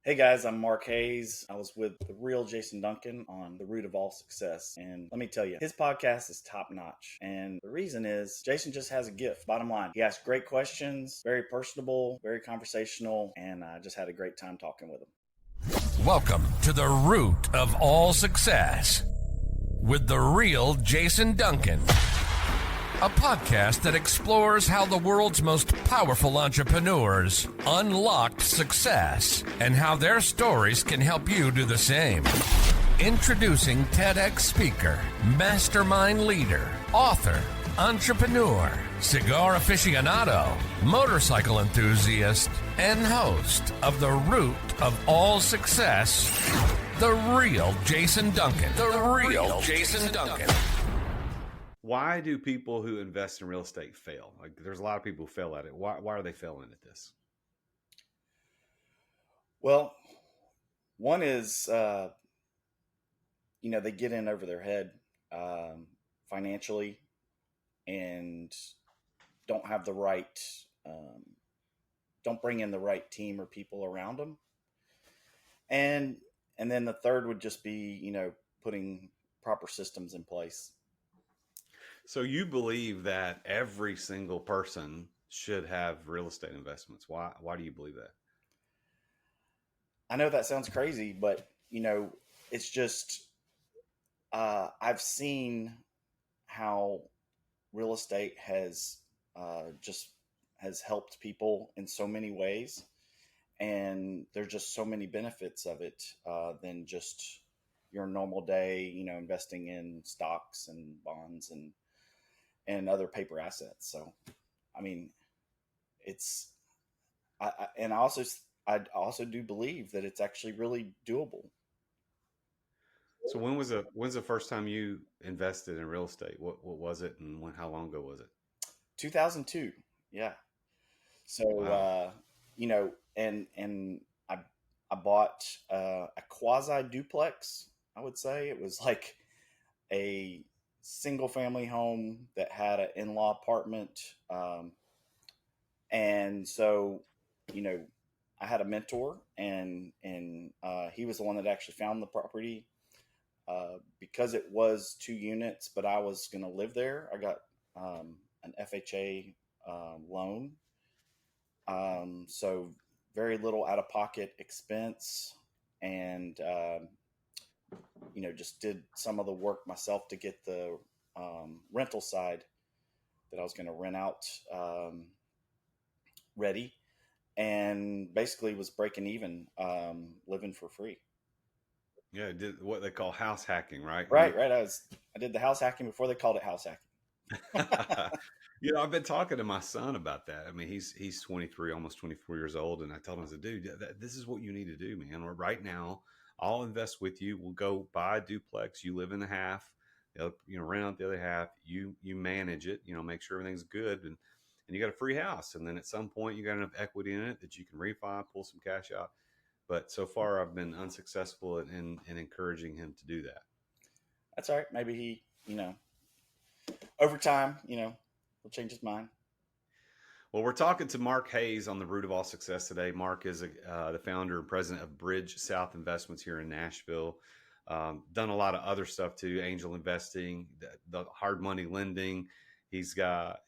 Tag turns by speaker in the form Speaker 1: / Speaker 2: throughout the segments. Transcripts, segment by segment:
Speaker 1: Hey guys, I'm Mark Hayes. I was with the Real Jason Duncan on The Root of All Success. And let me tell you, his podcast is top notch. And the reason is Jason just has a gift. Bottom line, he asks great questions, very personable, very conversational, and I just had a great time talking with him.
Speaker 2: Welcome to The Root of All Success with the Real Jason Duncan. A podcast that explores how the world's most powerful entrepreneurs unlocked success and how their stories can help you do the same. Introducing TEDx speaker, mastermind leader, author, entrepreneur, cigar aficionado, motorcycle enthusiast, and host of The Root of All Success, the Real Jason Duncan. The Real Jason Duncan.
Speaker 3: Why do people who invest in real estate fail? Like, there's a lot of people who fail at it. Why are they failing at this?
Speaker 1: Well, one is, they get in over their head financially and don't have the right, don't bring in the right team or people around them. And then the third would just be, putting proper systems in place.
Speaker 3: So you believe that every single person should have real estate investments. Why do you believe that?
Speaker 1: I know that sounds crazy, but it's just, I've seen how real estate has has helped people in so many ways. And there's just so many benefits of it than just your normal day, investing in stocks and bonds and other paper assets. So, I mean, I also do believe that it's actually really doable.
Speaker 3: So when's the first time you invested in real estate? What was it, and how long ago was it?
Speaker 1: 2002. Yeah. So,
Speaker 3: Wow.
Speaker 1: and I bought a quasi duplex. I would say it was like a single family home that had an in-law apartment. And so, I had a mentor and he was the one that actually found the property because it was 2 units, but I was going to live there. I got an FHA loan. So very little out-of-pocket expense and, just did some of the work myself to get the rental side that I was going to rent out ready, and basically was breaking even, living for free.
Speaker 3: Yeah, did what they call house hacking, right?
Speaker 1: Right. I did the house hacking before they called it house hacking.
Speaker 3: I've been talking to my son about that. I mean, he's 23, almost 24 years old, and I told him, I said, dude, this is what you need to do, man. Right now, I'll invest with you. We'll go buy a duplex. You live in the half, rent out the other half. You manage it. Make sure everything's good, and you got a free house. And then at some point, you got enough equity in it that you can refi, pull some cash out. But so far, I've been unsuccessful in encouraging him to do that.
Speaker 1: That's all right. Maybe he, over time, will change his mind.
Speaker 3: Well, we're talking to Mark Hayes on The Root of All Success today. Mark is the founder and president of Bridge South Investments here in Nashville. Done a lot of other stuff too, angel investing, the hard money lending. He's built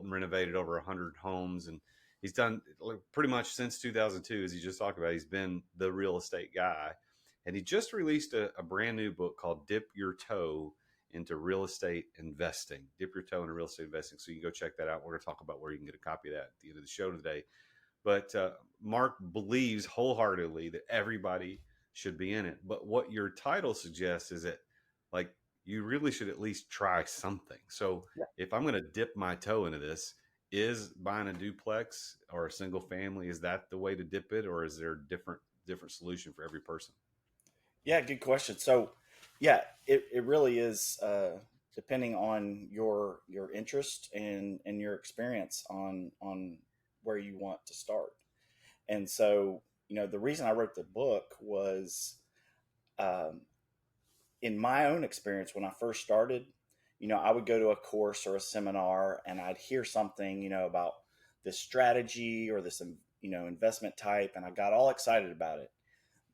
Speaker 3: and renovated over 100 homes, and he's done pretty much since 2002, as he just talked about. He's been the real estate guy, and he just released a brand new book called Dip Your Toe into Real Estate Investing. Dip Your Toe into Real Estate Investing. So you can go check that out. We're going to talk about where you can get a copy of that at the end of the show today. But Mark believes wholeheartedly that everybody should be in it. But what your title suggests is that, like, you really should at least try something. So if I'm going to dip my toe into this, is buying a duplex or a single family, is that the way to dip it, or is there a different solution for every person?
Speaker 1: Yeah, good question. So, yeah, it really is depending on your interest and your experience on where you want to start. And so, the reason I wrote the book was in my own experience when I first started, I would go to a course or a seminar and I'd hear something, about this strategy or this, investment type, and I got all excited about it.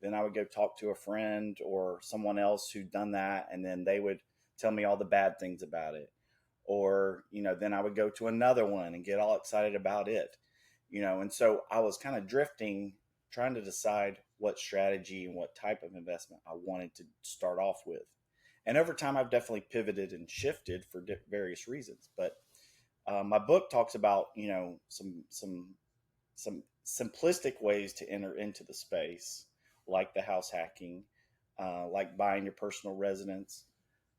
Speaker 1: Then I would go talk to a friend or someone else who'd done that, and then they would tell me all the bad things about it. Or, then I would go to another one and get all excited about it. And so I was kind of drifting, trying to decide what strategy and what type of investment I wanted to start off with. And over time, I've definitely pivoted and shifted for various reasons. But my book talks about, some simplistic ways to enter into the space, like the house hacking, like buying your personal residence,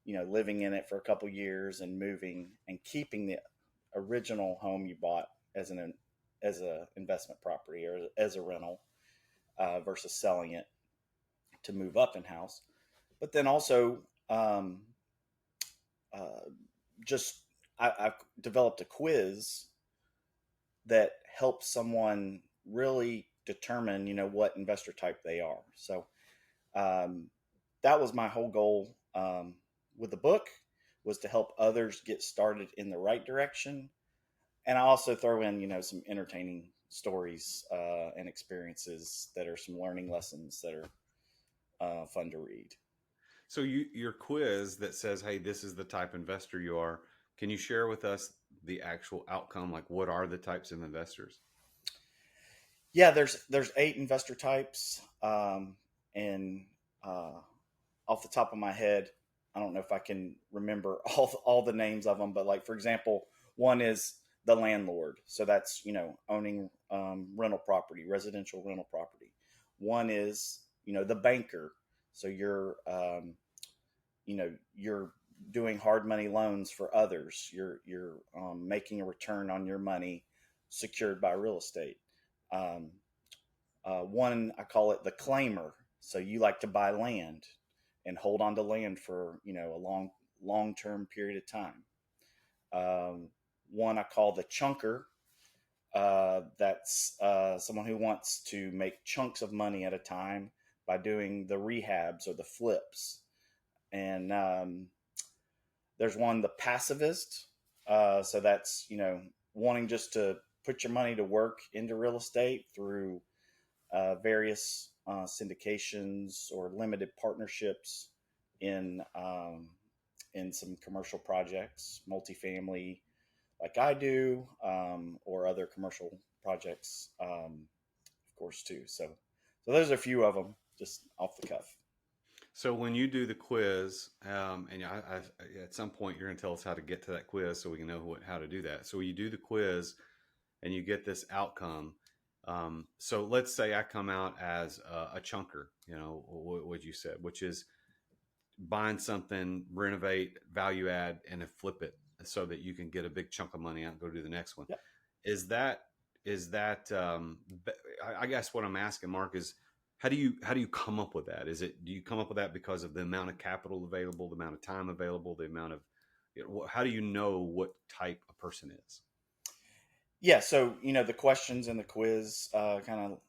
Speaker 1: living in it for a couple years and moving and keeping the original home you bought as a investment property or as a rental, versus selling it to move up in house. But then also, uh, just I've developed a quiz that helps someone really determine, what investor type they are. So um, that was my whole goal, with the book, was to help others get started in the right direction. And I also throw in, some entertaining stories and experiences that are some learning lessons that are fun to read.
Speaker 3: So your quiz that says, "Hey, this is the type investor you are." Can you share with us the actual outcome? Like, what are the types of investors?
Speaker 1: Yeah, there's 8 investor types, and uh, off the top of my head, I don't know if I can remember all the names of them, but like for example, one is the landlord, so that's owning rental property, residential rental property. One is the banker, so you're doing hard money loans for others. You're making a return on your money secured by real estate. Um, One, I call it the claimer. So you like to buy land and hold on to land for a long term period of time. Um, One I call the chunker. That's someone who wants to make chunks of money at a time by doing the rehabs or the flips. And there's one, the passivist. So that's wanting just to put your money to work into real estate through various syndications or limited partnerships in some commercial projects, multifamily, like I do, or other commercial projects, of course, too. So those are a few of them, just off the cuff.
Speaker 3: So when you do the quiz, and at some point you're going to tell us how to get to that quiz so we can know how to do that. So you do the quiz and you get this outcome. So let's say I come out as a chunker, what you said, which is buying something, renovate, value add, and then flip it so that you can get a big chunk of money out and go do the next one.
Speaker 1: Yep.
Speaker 3: Is that I guess what I'm asking, Mark, is how do you come up with that? Do you come up with that because of the amount of capital available, the amount of time available, the amount of, how do you know what type a person is?
Speaker 1: Yeah. So, the questions in the quiz kind of,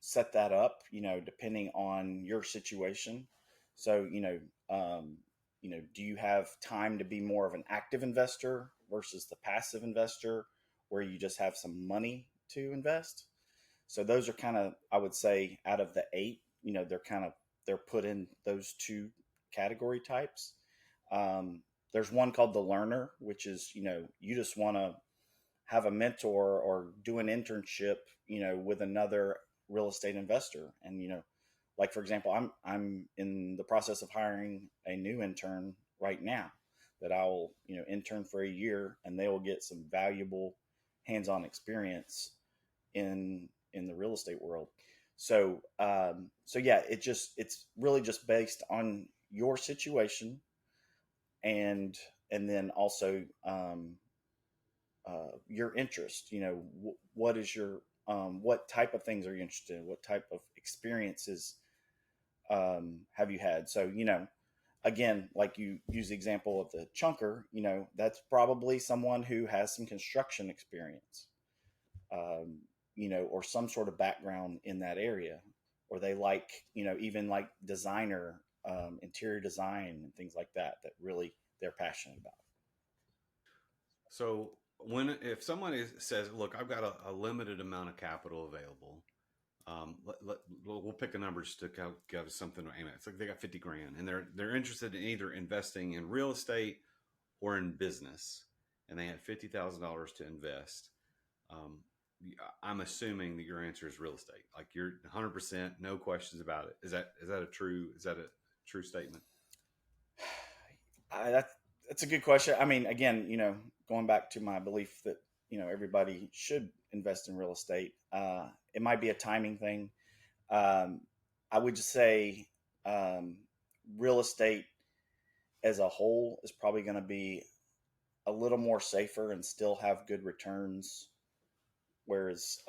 Speaker 1: set that up, depending on your situation. So, do you have time to be more of an active investor versus the passive investor where you just have some money to invest? So those are kind of, I would say, out of the 8, they're put in those 2 category types. There's one called the learner, which is, you just want to have a mentor or do an internship, with another real estate investor. And, like, for example, I'm in the process of hiring a new intern right now that I will, intern for a year, and they will get some valuable hands-on experience in the real estate world. So yeah, it's really just based on your situation, and then also your interest. What is your what type of things are you interested in? What type of experiences have you had? So again, like you use the example of the chunker, that's probably someone who has some construction experience, or some sort of background in that area, or they like, even like designer, interior design and things like that, that really they're passionate about.
Speaker 3: So if someone says, "Look, I've got a limited amount of capital available," we'll pick a number just to give something to aim at. It's like they got 50 grand, and they're interested in either investing in real estate or in business, and they had $50,000 to invest. Um, I'm assuming that your answer is real estate. Like you're 100%, no questions about it. Is that a true statement?
Speaker 1: That's a good question. I mean, again, going back to my belief that everybody should invest in real estate. It might be a timing thing. I would just say real estate as a whole is probably going to be a little more safer and still have good returns. Whereas,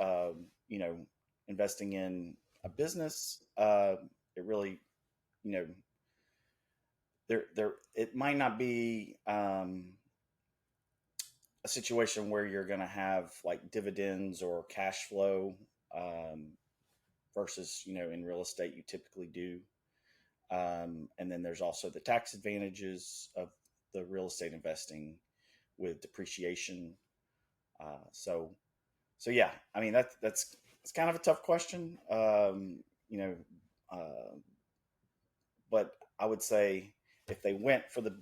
Speaker 1: investing in a business, it really, it might not be a situation where you're going to have like dividends or cash flow versus in real estate you typically do. And then there's also the tax advantages of the real estate investing with depreciation. So yeah, I mean that's it's kind of a tough question, but I would say if they went for the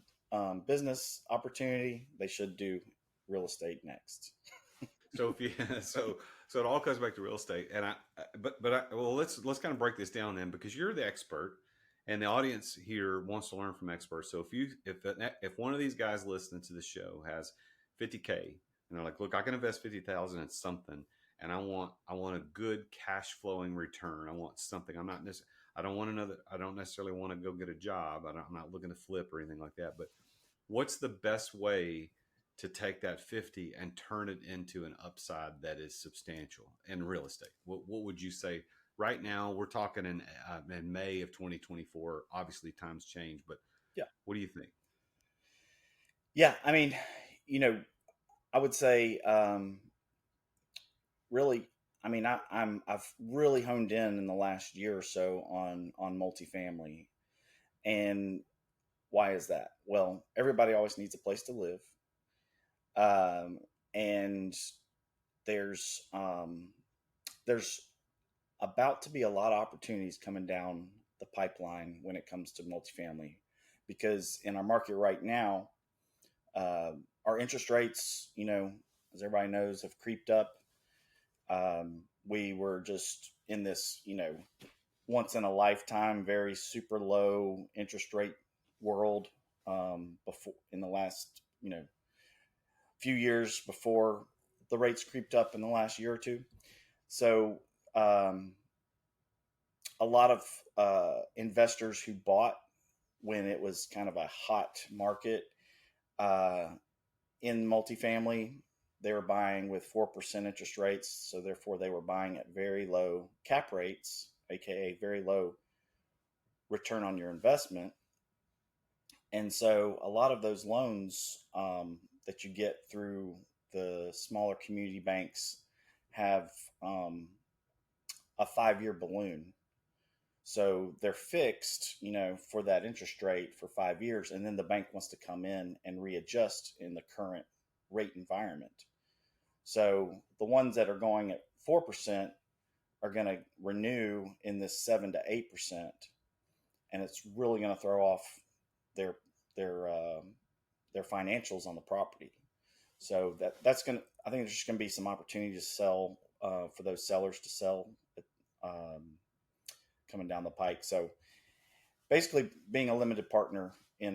Speaker 1: business opportunity, they should do real estate next.
Speaker 3: So if you so it all comes back to real estate, and let's kind of break this down then, because you're the expert, and the audience here wants to learn from experts. So if one of these guys listening to the show has 50K and they're like, look, I can invest 50,000 in something, and I want a good cash flowing return. I want something. I don't necessarily want to go get a job. I'm not looking to flip or anything like that. But what's the best way to take that 50 and turn it into an upside that is substantial in real estate? What would you say? Right now, we're talking in May of 2024. Obviously, times change, but
Speaker 1: yeah,
Speaker 3: what do you think?
Speaker 1: Yeah, I mean, I would say, really, I mean, I've really honed in the last year or so on multifamily, and why is that? Well, everybody always needs a place to live, and there's about to be a lot of opportunities coming down the pipeline when it comes to multifamily, because in our market right now, our interest rates, as everybody knows, have creeped up. We were just in this, once in a lifetime, very super low interest rate world before in the last, few years before the rates creeped up in the last year or two. So a lot of investors who bought when it was kind of a hot market in multifamily, they were buying with 4% interest rates. So therefore they were buying at very low cap rates, AKA very low return on your investment. And so a lot of those loans that you get through the smaller community banks have a 5-year balloon. So they're fixed, for that interest rate for 5 years. And then the bank wants to come in and readjust in the current rate environment. So the ones that are going at 4% are going to renew in this 7 to 8%. And it's really going to throw off their financials on the property. So that's going to, I think there's just going to be some opportunity to sell for those sellers to sell coming down the pike. So basically being a limited partner in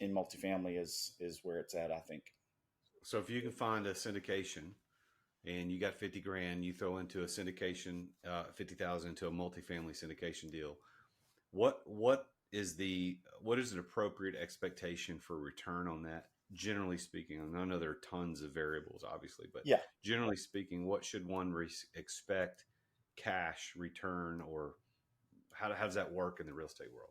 Speaker 1: multifamily is where it's at, I think.
Speaker 3: So if you can find a syndication and you got 50 grand, you throw into a syndication, 50,000 into a multifamily syndication deal. What is an appropriate expectation for return on that? Generally speaking, I know there are tons of variables, obviously, but
Speaker 1: yeah,
Speaker 3: generally speaking, what should one expect cash return, or how does that work in the real estate world?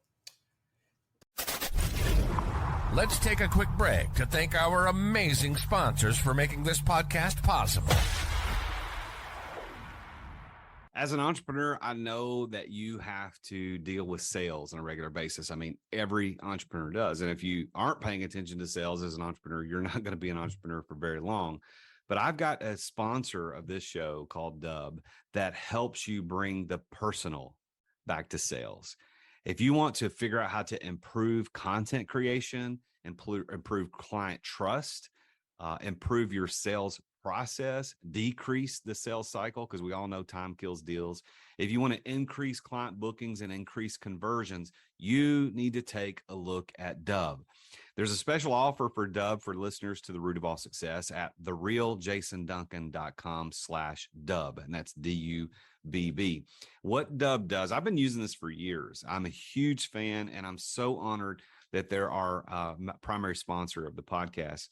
Speaker 2: Let's take a quick break to thank our amazing sponsors for making this podcast possible.
Speaker 3: As an entrepreneur, I know that you have to deal with sales on a regular basis. I mean, every entrepreneur does. And if you aren't paying attention to sales as an entrepreneur, you're not going to be an entrepreneur for very long. But I've got a sponsor of this show called Dub that helps you bring the personal back to sales. If you want to figure out how to improve content creation, improve client trust, improve your sales process, decrease the sales cycle, because we all know time kills deals. If you want to increase client bookings and increase conversions, you need to take a look at Dub. There's a special offer for Dub for listeners to the Root of All Success at therealjasonduncan.com/Dub. And that's DUBB. What Dub does, I've been using this for years. I'm a huge fan, and I'm so honored that they're our primary sponsor of the podcast.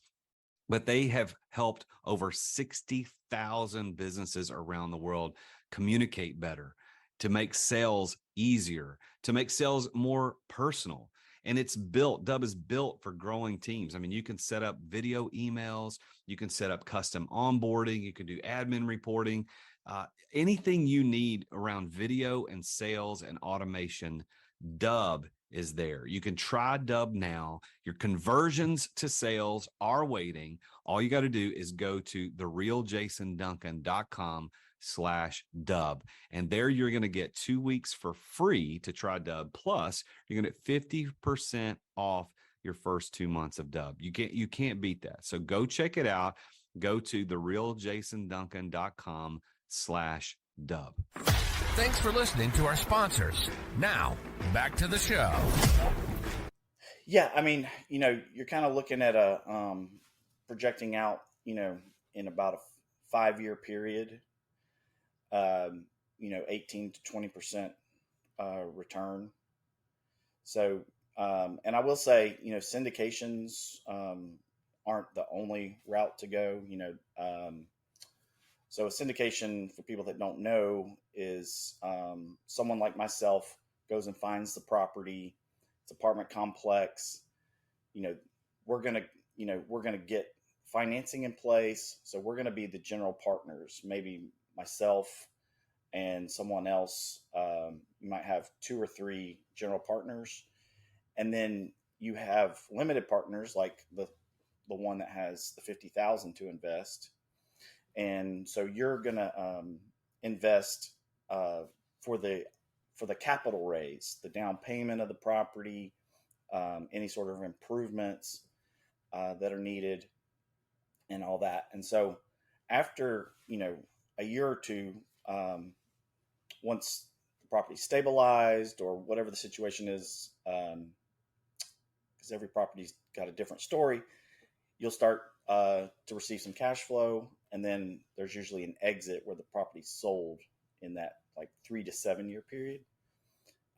Speaker 3: But they have helped over 60,000 businesses around the world communicate better, to make sales easier, to make sales more personal. And Dub is built for growing teams. I mean, you can set up video emails, you can set up custom onboarding, you can do admin reporting, anything you need around video and sales and automation. Dub is there. You can try Dub now. Your conversions to sales are waiting. All you got to do is go to therealjasonduncan.com/Dub. And there you're going to get 2 weeks for free to try Dub. Plus, you're going to get 50% off your first 2 months of Dub. You can't beat that. So go check it out. Go to therealjasonduncan.com/Dub.
Speaker 2: Thanks for listening to our sponsors. Now, back to the show.
Speaker 1: Yeah, I mean, you're kind of looking at projecting out, in about a 5-year period, 18 to 20% return. So, and I will say, syndications aren't the only route to go. So a syndication, for people that don't know, is someone like myself goes and finds the property. It's apartment complex. We're gonna get financing in place. So we're gonna be the general partners. Maybe myself and someone else. You might have 2 or 3 general partners, and then you have limited partners like the one that has the 50,000 to invest. And so you're going to invest for the capital raise, the down payment of the property, any sort of improvements that are needed, and all that. And so after a year or two, once the property stabilized or whatever the situation is, because every property's got a different story, you'll start to receive some cash flow. And then there's usually an exit where the property's sold in that 3 to 7 year period.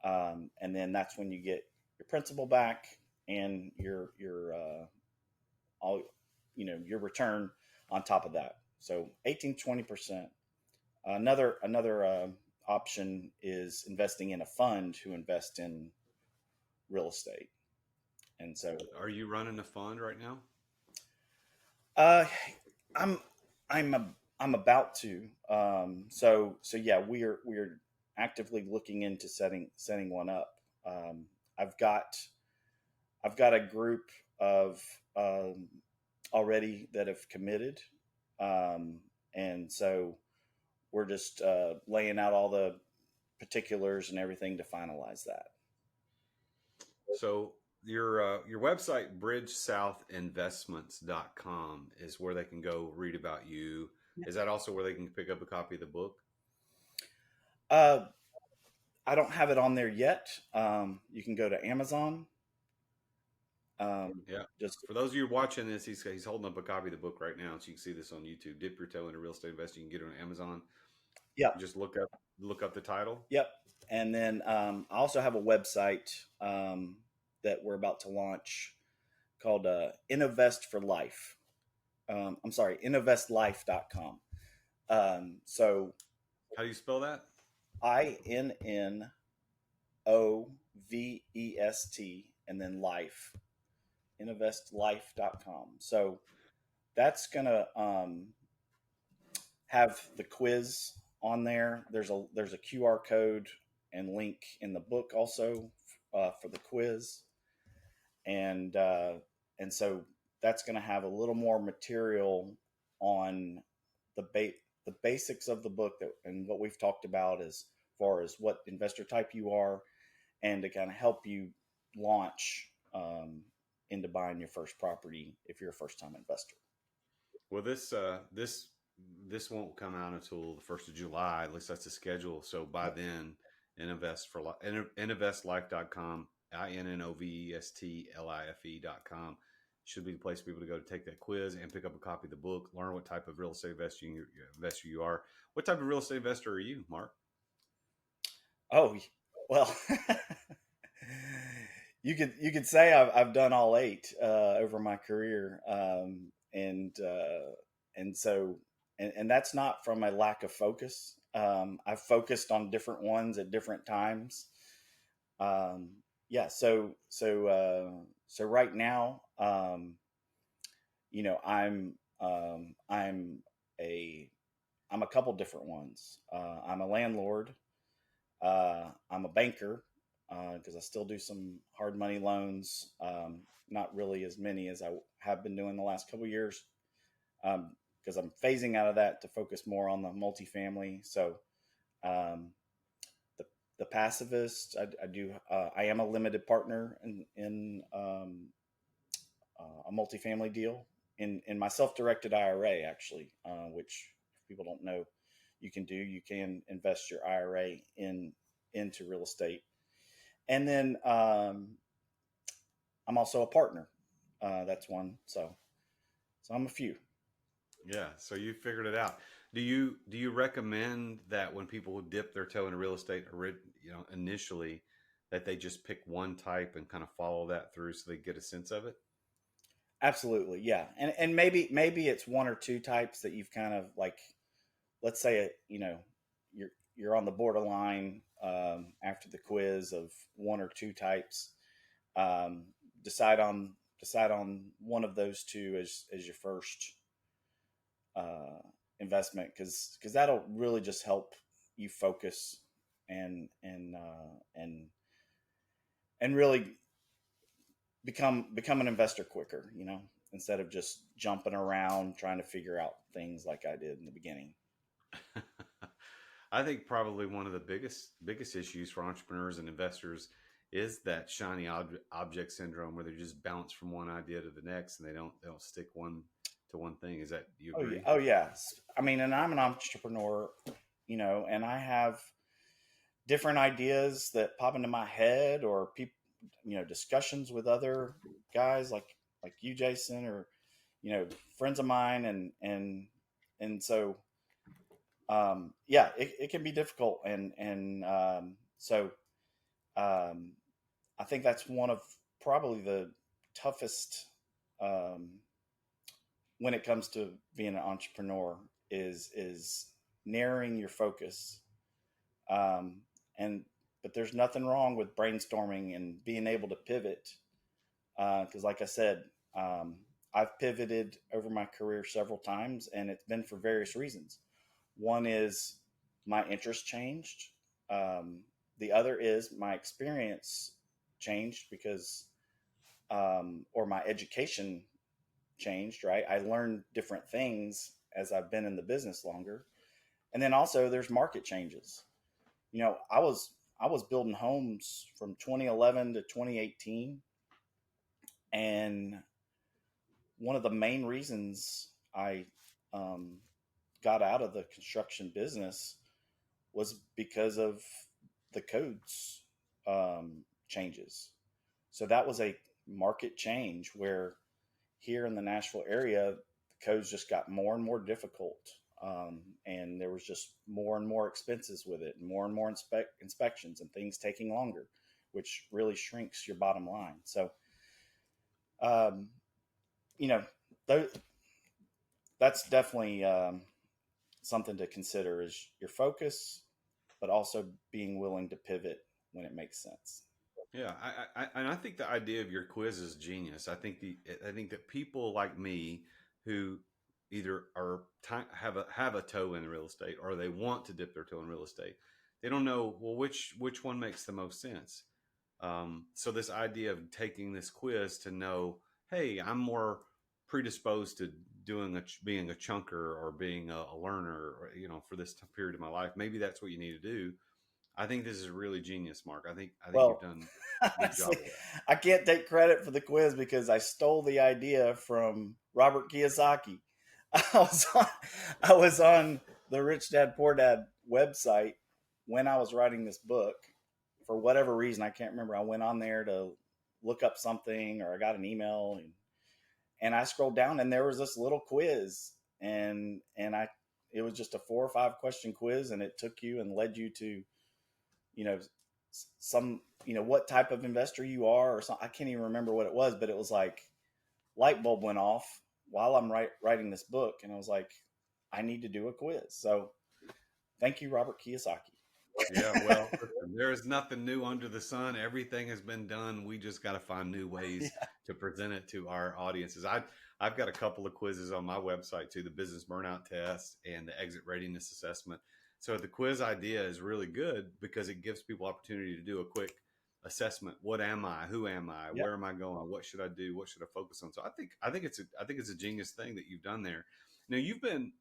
Speaker 1: And then that's when you get your principal back and your return on top of that. So 18-20%. Another option is investing in a fund to invest in real estate. And so,
Speaker 3: are you running a fund right now?
Speaker 1: I'm about to. So yeah, we're actively looking into setting one up. I've got a group of already that have committed, and so we're just laying out all the particulars and everything to finalize that.
Speaker 3: So your website, bridgesouthinvestments.com, is where they can go read about you. Is that also where they can pick up a copy of the book?
Speaker 1: I don't have it on there yet. You can go to Amazon.
Speaker 3: Just for those of you watching this, he's holding up a copy of the book right now, so you can see this on YouTube. Dip your toe into real estate investing. You can get it on Amazon.
Speaker 1: Yeah.
Speaker 3: Just look up the title.
Speaker 1: Yep. And then I also have a website that we're about to launch called Innovest for Life. I'm sorry, innovestlife.com. So
Speaker 3: how do you spell that?
Speaker 1: INNOVEST and then life. Innovestlife.com. So that's gonna have the quiz on there. There's a QR code and link in the book also for the quiz, and and so that's going to have a little more material on the basics of the book that and what we've talked about as far as what investor type you are, and to kind of help you launch into buying your first property if you're a first time investor.
Speaker 3: Well, this won't come out until the 1st of July. At least that's the schedule. So by then, innovestlife.com, innovestlife.com should be the place for people to go to take that quiz and pick up a copy of the book, learn what type of real estate investor you are. What type of real estate investor are you, Mark?
Speaker 1: Oh, well, you could say I've done all eight over my career, and so and that's not from a lack of focus. I've focused on different ones at different times. Yeah, so right now, I'm a couple different ones. I'm a landlord. I'm a banker because I still do some hard money loans. Not really as many as I have been doing the last couple of years, because I'm phasing out of that to focus more on the multifamily. So the passivist, I am a limited partner in a multifamily deal in my self-directed IRA, actually, which if people don't know, you can invest your IRA into real estate. And then I'm also a partner. That's one. So I'm a few.
Speaker 3: Yeah, so you figured it out. Do you recommend that when people dip their toe into real estate, initially, that they just pick one type and kind of follow that through so they get a sense of it?
Speaker 1: Absolutely, yeah. And maybe it's one or two types that you've kind of like, let's say you're on the borderline after the quiz of one or two types. Um, decide on one of those two as your first investment, because that'll really just help you focus and really become an investor quicker, instead of just jumping around trying to figure out things like I did in the beginning.
Speaker 3: I think probably one of the biggest issues for entrepreneurs and investors is that shiny object syndrome, where they just bounce from one idea to the next and they don't stick to one thing. Is that, do you
Speaker 1: Oh yeah.
Speaker 3: agree?
Speaker 1: Oh yes. I mean, and I'm an entrepreneur, and I have different ideas that pop into my head, or people, discussions with other guys like you, Jason, or friends of mine, and so yeah, it can be difficult, and so um, I think that's one of probably the toughest um, when it comes to being an entrepreneur is narrowing your focus. Um, and but there's nothing wrong with brainstorming and being able to pivot. Because, like I said, I've pivoted over my career several times, and it's been for various reasons. One is my interest changed. The other is my experience changed because, or my education changed. Right, I learned different things as I've been in the business longer, and then also there's market changes. I was building homes from 2011 to 2018, and one of the main reasons I um, got out of the construction business was because of the codes changes. So that was a market change where here in the Nashville area, the codes just got more and more difficult. And there was just more and more expenses with it, and more inspections, and things taking longer, which really shrinks your bottom line. So, um, you know, th- that's definitely something to consider, is your focus, but also being willing to pivot when it makes sense.
Speaker 3: Yeah, and I think the idea of your quiz is genius. I think that people like me who either have a toe in real estate, or they want to dip their toe in real estate. They don't know, well, which one makes the most sense. So this idea of taking this quiz to know, hey, I'm more predisposed to being a chunker or being a learner, or, for this period of my life. Maybe that's what you need to do. I think this is really genius, Mark. I think you've
Speaker 1: Well,
Speaker 3: done a good job
Speaker 1: see,
Speaker 3: of that.
Speaker 1: I can't take credit for the quiz because I stole the idea from Robert Kiyosaki. I was on, I was on the Rich Dad Poor Dad website when I was writing this book. For whatever reason, I can't remember. I went on there to look up something, or I got an email, and I scrolled down, and there was this little quiz, and I it was just a 4 or 5 question quiz, and it took you and led you to, you know some, what type of investor you are, or something. I can't even remember what it was, but it was like light bulb went off while I'm writing this book, and I was like, I need to do a quiz. So thank you, Robert Kiyosaki.
Speaker 3: Yeah, well, listen, there is nothing new under the sun. Everything has been done. We just got to find new ways
Speaker 1: Yeah.
Speaker 3: to present it to our audiences. I've got a couple of quizzes on my website too, the business burnout test and the exit readiness assessment. So the quiz idea is really good because it gives people opportunity to do a quick assessment. What am I? Who am I?
Speaker 1: Yep.
Speaker 3: Where am I going? What should I do? What should I focus on? So I think it's a genius thing that you've done there. Now you've been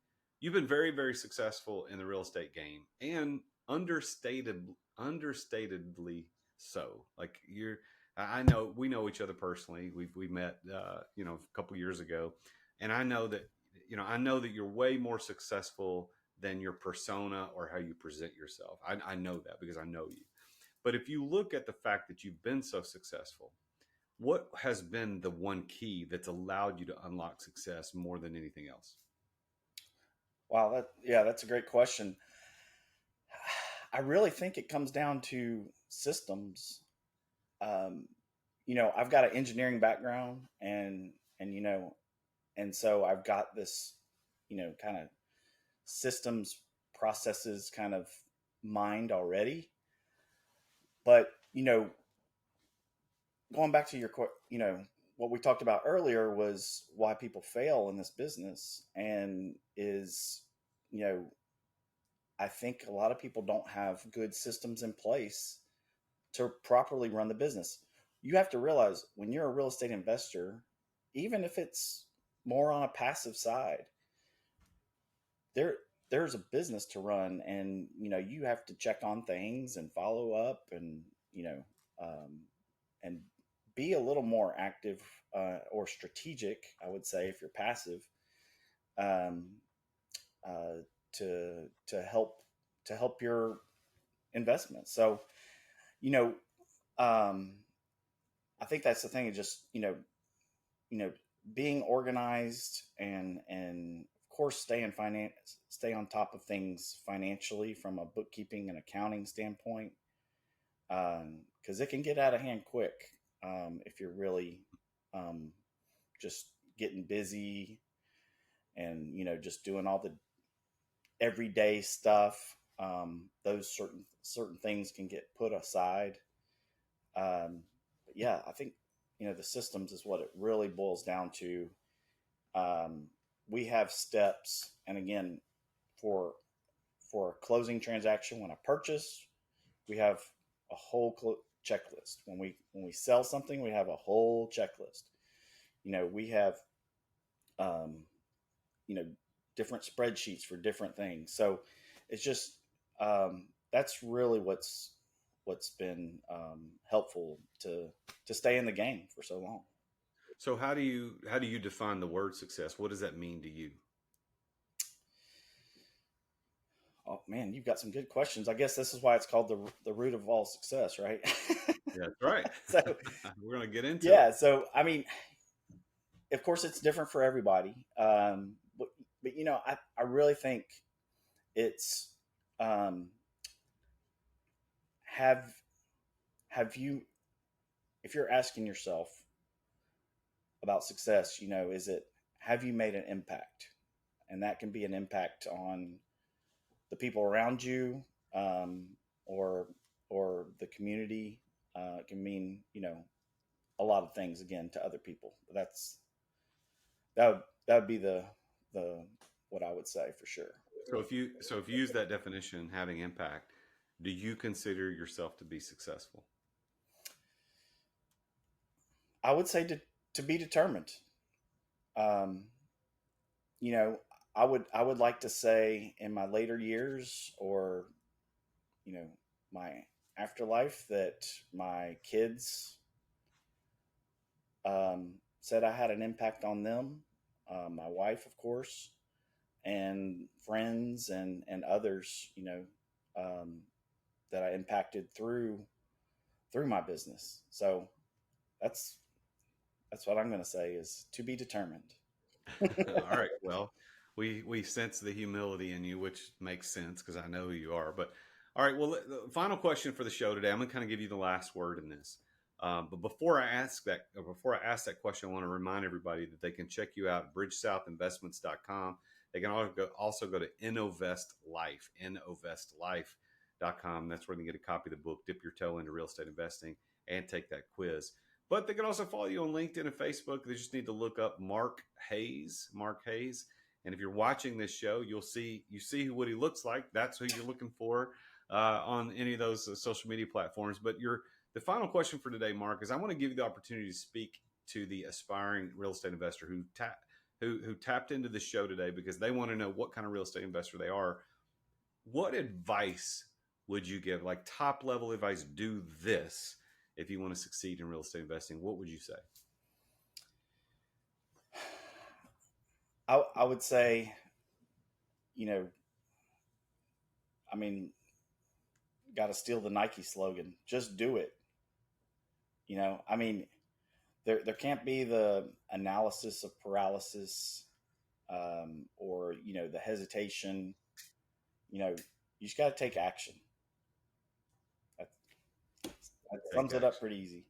Speaker 3: very, very successful in the real estate game, and understatedly so. Like I know we know each other personally. We met a couple years ago, and I know that you're way more successful than your persona or how you present yourself. I know that because I know you. But if you look at the fact that you've been so successful, what has been the one key that's allowed you to unlock success more than anything else?
Speaker 1: Wow. That's a great question. I really think it comes down to systems. Um, I've got an engineering background, and and so I've got this, kind of systems, processes kind of mind already. But going back to what we talked about earlier was why people fail in this business, and is, you know I think a lot of people don't have good systems in place to properly run the business. You have to realize, when you're a real estate investor, even if it's more on a passive side, there there's a business to run, and you have to check on things and follow up, and um, and be a little more active, or strategic, I would say, if you're passive, um, uh, to help your investment. So, you know, um, I think that's the thing. Is just you know, being organized, and of course stay on top of things financially from a bookkeeping and accounting standpoint, because it can get out of hand quick, if you're really, um, just getting busy, and just doing all the everyday stuff. Those certain things can get put aside. But yeah, I think the systems is what it really boils down to. Um, we have steps, and again, for a closing transaction, when a purchase, we have a whole checklist. When we sell something, we have a whole checklist. We have, um, you know different spreadsheets for different things. So it's just, that's really what's been, helpful to stay in the game for so long.
Speaker 3: So how do you define the word success? What does that mean to you?
Speaker 1: Oh man, you've got some good questions. I guess this is why it's called the root of all success, right?
Speaker 3: Yeah, that's right.
Speaker 1: So
Speaker 3: We're going to get into it.
Speaker 1: yeah, so I mean, of course, it's different for everybody. But I really think it's, um, have have you if you're asking yourself about success, is it, have you made an impact? And that can be an impact on the people around you, um, or the community. It can mean, a lot of things, again, to other people. That would be the what I would say for sure.
Speaker 3: So if you use that definition, having impact, do you consider yourself to be successful?
Speaker 1: I would say to be determined. You know, I would like to say in my later years, or my afterlife, that my kids said I had an impact on them, my wife, of course, and friends and others, that I impacted through my business. So that's what I'm going to say, is to be determined.
Speaker 3: All right. Well, we sense the humility in you, which makes sense because I know who you are. But all right. Well, the final question for the show today, I'm going to kind of give you the last word in this. But before I ask that question, I want to remind everybody that they can check you out at bridgesouthinvestments.com. They can also go to innovestlife.com. That's where they can get a copy of the book, Dip Your Toe into Real Estate Investing, and take that quiz. But they can also follow you on LinkedIn and Facebook. They just need to look up Mark Hayes. And if you're watching this show, you see what he looks like. That's who you're looking for on any of those social media platforms. But the final question for today, Mark, is I want to give you the opportunity to speak to the aspiring real estate investor who tapped into the show today because they want to know what kind of real estate investor they are. What advice would you give? Like top level advice, do this if you want to succeed in real estate investing. What would you say?
Speaker 1: I would say, got to steal the Nike slogan. Just do it. There can't be the analysis of paralysis, or, the hesitation. You just got to take action. That sums it up pretty easy.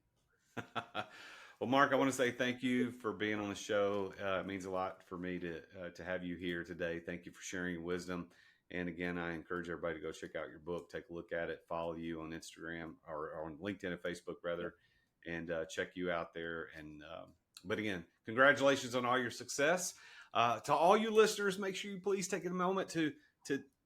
Speaker 3: Well, Mark, I want to say thank you for being on the show. It means a lot for me to have you here today. Thank you for sharing your wisdom. And again, I encourage everybody to go check out your book, take a look at it, follow you on Instagram or on LinkedIn and Facebook, rather, and check you out there. And but again, congratulations on all your success. To all you listeners, make sure you please take a moment to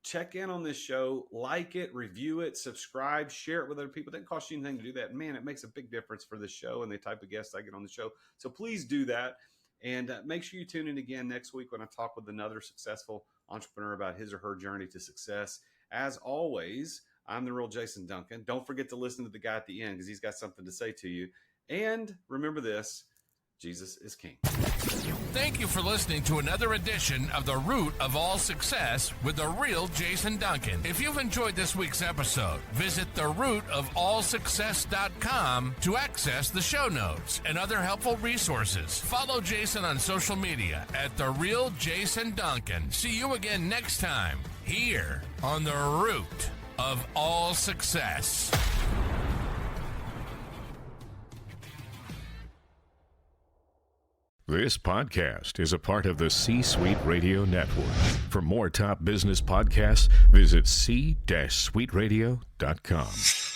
Speaker 3: check in on this show, like it, review it, subscribe, share it with other people. It doesn't cost you anything to do that. Man, it makes a big difference for this show and the type of guests I get on the show. So please do that. And make sure you tune in again next week when I talk with another successful entrepreneur about his or her journey to success. As always, I'm the Real Jason Duncan. Don't forget to listen to the guy at the end because he's got something to say to you. And remember this, Jesus is King.
Speaker 2: Thank you for listening to another edition of The Root of All Success with the Real Jason Duncan. If you've enjoyed this week's episode, visit therootofallsuccess.com to access the show notes and other helpful resources. Follow Jason on social media at The Real Jason Duncan. See you again next time here on The Root of All Success.
Speaker 4: This podcast is a part of the C-Suite Radio Network. For more top business podcasts, visit c-suiteradio.com.